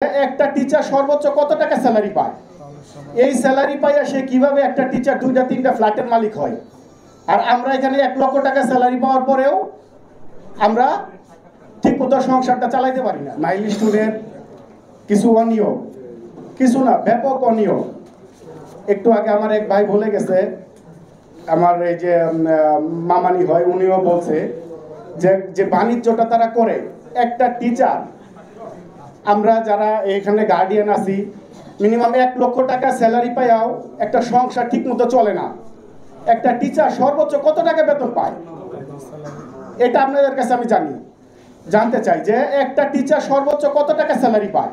একটা টিচার সর্বোচ্চ কত টাকা স্যালারি পায়? এই স্যালারি পাইয়া সে কিভাবে একটা টিচার দুইটা তিনটা ফ্ল্যাটের মালিক হয়? আর আমরা এখানে 1 লক্ষ টাকা স্যালারি পাওয়ার পরেও আমরা ঠিকমতো সংসারটা চালাইতে পারি না। মাইল স্টুডেন্ট কিছু অনিয়ম, কিছু না ব্যাপক অনিয়ম। একটু আগে আমার এক ভাই বলে গেছে, আমার এই যে মামানি হয়, উনিও বলছে যে বাণিজ্যটা তারা করে। একটা টিচার, আমরা যারা এখানে গার্ডিয়ান আছি, মিনিমাম 1 লক্ষ টাকা স্যালারি পাইয়াও একটা সংসার ঠিক মতো চলে না। একটা টিচার সর্বোচ্চ কত টাকা বেতন পায় এটা আপনাদের কাছে আমি জানতে চাই যে একটা টিচার সর্বোচ্চ কত টাকা স্যালারি পায়?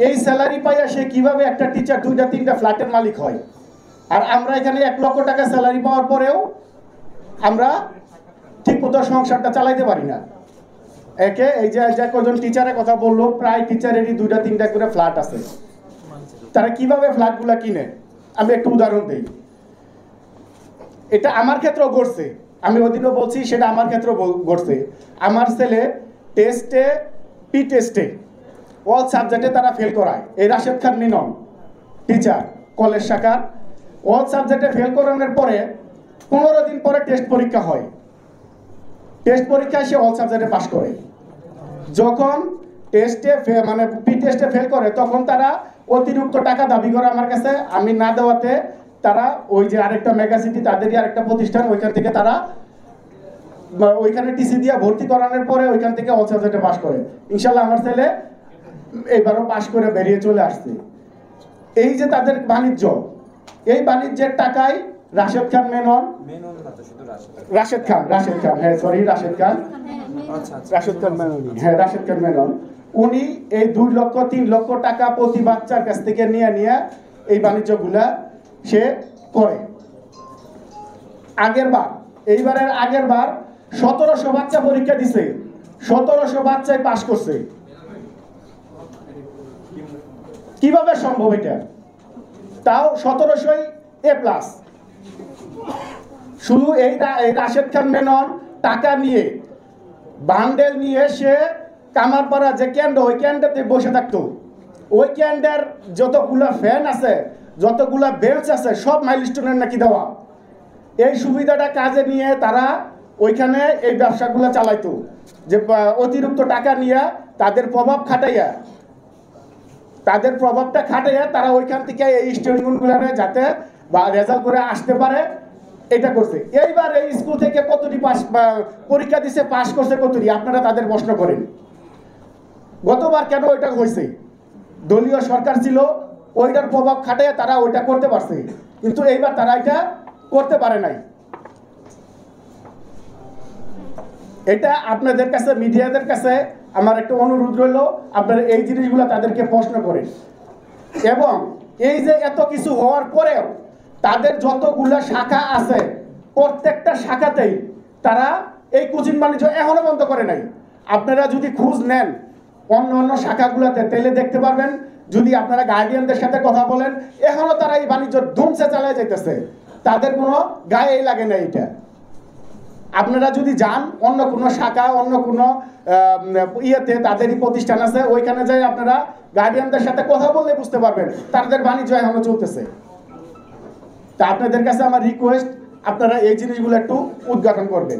এই স্যালারি পাইয়া সে কিভাবে একটা টিচার দুইটা তিনটা ফ্ল্যাটের মালিক হয়? আর আমরা এখানে 1 লক্ষ টাকা স্যালারি পাওয়ার পরেও আমরা ঠিকমতো সংসারটা চালাইতে পারি না। একে এই যে কজন টিচারের কথা বললো, প্রায় টিচারেরই 2টা-3টা করে ফ্ল্যাট আছে। তারা কিভাবে ফ্ল্যাটগুলা কিনে? আমি একটু উদাহরণ দিই। এটা আমার ক্ষেত্রেও ঘটছে, আমি ওদিনও বলছি, সেটা আমার ক্ষেত্রেও ঘটছে। আমার ছেলে টেস্টে, টেস্টে অল সাবজেক্টে তারা ফেল করায়। এই রাশেদ খান মিনন টিচার, কলেজ শাখার, অল সাবজেক্টে ফেল করানোর পরে 15 দিন পরে টেস্ট পরীক্ষা হয়। টেস্ট পরীক্ষায় সে অল সাবজেক্টে পাস করে। যখন টেস্টে মানে টেস্টে ফেল করে, তখন তারা অতিরিক্ত টাকা দাবি করে আমার কাছে। আমি না দেওয়াতে তারা ওই যে আরেকটা মেগাসিটি, তাদেরই আরেকটা প্রতিষ্ঠান, ওইখান থেকে তারা ওইখানে টিসি দিয়ে ভর্তি করানোর পরে ওইখান থেকে অল সাবজেক্টে পাস করে। ইনশাল্লাহ আমার ছেলে এবারও পাস করে বেরিয়ে চলে আসছে। এই যে তাদের বাণিজ্য, এই বাণিজ্যের টাকায় রাশেদ খান মেনন, রাশেদ খান মেনন উনি এই 2 লক্ষ 3 লক্ষ টাকা প্রতি বাচ্চার কাছ থেকে নিয়ে এই বাণিজ্যগুলা সে করে। এইবারের আগের বার 1700 বাচ্চা পরীক্ষা দিছে, 1700 বাচ্চাই পাস করছে। কিভাবে সম্ভব এটা? তাও 1700 A+। শুধু এই রাশেদ খান মেনন টাকা নিয়ে, বান্ডেল নিয়ে সে কামারপাড়া যে কেন্দ্র, ওই কেন্দ্রতে বসে থাকতো। ওই কেন্দ্রের যতগুলা ফ্যান আছে, যতগুলা বেঞ্চ আছে, সব মাইলস্টোনের নাকি দেওয়া। এই সুবিধাটা কাজে নিয়ে তারা ওইখানে এই ব্যবসাগুলো চালাইতো, যে অতিরিক্ত টাকা নিয়ে তাদের প্রভাবটা খাটাইয়া তারা ওইখান থেকে এই স্টুডেন্টগুলো যাতে বা রেজাল্ট করে আসতে পারে, এটা করছে। এইবার এই স্কুল থেকে কতটি পরীক্ষা দিছে, পাস করছে কতটি? আপনারা তাদের প্রশ্ন করেন। গতবার কেন ওইটা হয়েছে? দলীয় সরকার ছিল, ওইটার প্রভাব খাটাইয়া তারা ওইটা করতে পারছে, কিন্তু এইবার তারা এটা করতে পারে নাই। এটা আপনাদের কাছে, মিডিয়াদের কাছে আমার একটা অনুরোধ রইল, আপনারা এই জিনিসগুলো তাদেরকে প্রশ্ন করেন। এবং এই যে এত কিছু হওয়ার পরেও তাদের যতগুলো শাখা আছে, প্রত্যেকটা শাখাতেই তারা এই কোচিং বাণিজ্য এখনো বন্ধ করে নাই। আপনারা যদি খোঁজ নেন অন্য শাখাগুলোতে, তাহলে দেখতে পারবেন, যদি আপনারা গার্ডিয়ানদের সাথে কথা বলেন, এখনো তারা এই বাণিজ্য ধুমসে চালিয়ে যাইতেছে। তাদের কোনো গায়েই লাগে না এটা। আপনারা যদি যান অন্য কোনো শাখা, অন্য কোনো ইয়েতে তাদেরই প্রতিষ্ঠান আছে, ওইখানে যাই আপনারা গার্ডিয়ানদের সাথে কথা বললে বুঝতে পারবেন তাদের বাণিজ্য এখনো চলতেছে। তা আপনাদের কাছে আমার রিকোয়েস্ট, আপনারা এই জিনিসগুলো একটু উদ্ঘাটন করবেন।